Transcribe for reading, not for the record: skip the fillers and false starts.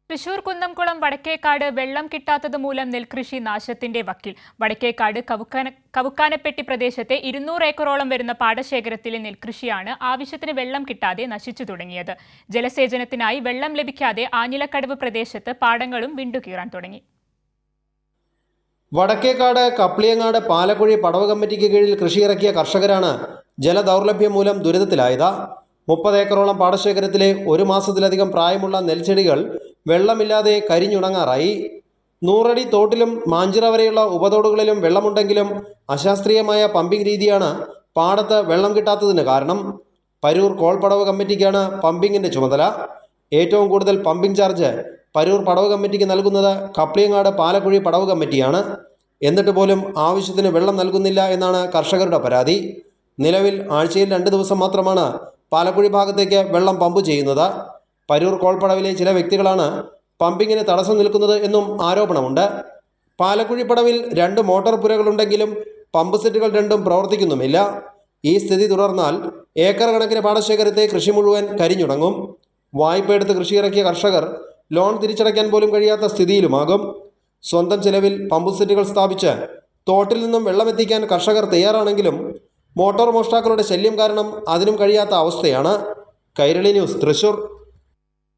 തൃശൂർ കുന്നംകുളം വടക്കേക്കാട് വെള്ളം കിട്ടാത്തത് മൂലം നെൽകൃഷി നാശത്തിന്റെ വക്കിൽ. വടക്കേക്കാട് കവുക്കാനപ്പെട്ടി പ്രദേശത്തെ 200 ഏക്കറോളം വരുന്ന പാടശേഖരത്തിലെ നെൽകൃഷിയാണ് ആവശ്യത്തിന് വെള്ളം കിട്ടാതെ നശിച്ചു തുടങ്ങിയത്. ജലസേചനത്തിനായി വെള്ളം ലഭിക്കാതെ ആഞ്ഞിലക്കടവ് പ്രദേശത്ത് പാടങ്ങളും വിണ്ടുകീറാൻ തുടങ്ങി. വടക്കേക്കാട് കപ്ലിയങ്ങാട് പാലക്കുഴി പടവ് കമ്മിറ്റിക്ക് കീഴിൽ കൃഷിയിറക്കിയ കർഷകരാണ് ജലദൗർലഭ്യം മൂലം ദുരിതത്തിലായത്. 30 ഏക്കറോളം പാടശേഖരത്തിലെ 1 മാസത്തിലധികം പ്രായമുള്ള നെൽച്ചെടികൾ വെള്ളമില്ലാതെ കരിഞ്ഞുണങ്ങാറായി. 100 അടി തോട്ടിലും മാഞ്ചിറ വരെയുള്ള ഉപതോടുകളിലും വെള്ളമുണ്ടെങ്കിലും അശാസ്ത്രീയമായ പമ്പിംഗ് രീതിയാണ് പാടത്ത് വെള്ളം കിട്ടാത്തതിന് കാരണം. പരൂർ കോൾപടവ് കമ്മിറ്റിക്കാണ് പമ്പിങ്ങിന്റെ ചുമതല. ഏറ്റവും കൂടുതൽ പമ്പിംഗ് ചാർജ് പരൂർ പടവ് കമ്മിറ്റിക്ക് നൽകുന്നത് കപ്ലിയങ്ങാട് പാലക്കുഴി പടവ് കമ്മിറ്റിയാണ്. എന്നിട്ട് പോലും ആവശ്യത്തിന് വെള്ളം നൽകുന്നില്ല എന്നാണ് കർഷകരുടെ പരാതി. നിലവിൽ ആഴ്ചയിൽ 2 ദിവസം മാത്രമാണ് പാലക്കുഴി ഭാഗത്തേക്ക് വെള്ളം പമ്പ് ചെയ്യുന്നത്. പരൂർ കോൾപടവിലെ ചില വ്യക്തികളാണ് പമ്പിങ്ങിന് തടസ്സം നിൽക്കുന്നത് എന്നും ആരോപണമുണ്ട്. പാലക്കുഴി പടവിൽ 2 മോട്ടോർ പുരകളുണ്ടെങ്കിലും പമ്പ് സെറ്റുകൾ രണ്ടും പ്രവർത്തിക്കുന്നുമില്ല. ഈ സ്ഥിതി തുടർന്നാൽ ഏക്കർ കണക്കിന് പാടശേഖരത്തെ കൃഷി മുഴുവൻ കരിഞ്ഞുണങ്ങും. വായ്പയെടുത്ത് കൃഷിയിറക്കിയ കർഷകർ ലോൺ തിരിച്ചടയ്ക്കാൻ പോലും കഴിയാത്ത സ്ഥിതിയിലുമാകും. സ്വന്തം ചെലവിൽ പമ്പ് സെറ്റുകൾ സ്ഥാപിച്ച് തോട്ടിൽ നിന്നും വെള്ളമെത്തിക്കാൻ കർഷകർ തയ്യാറാണെങ്കിലും മോട്ടോർ മോഷ്ടാക്കളുടെ ശല്യം കാരണം അതിനും കഴിയാത്ത അവസ്ഥയാണ്. കൈരളി ന്യൂസ്, തൃശൂർ.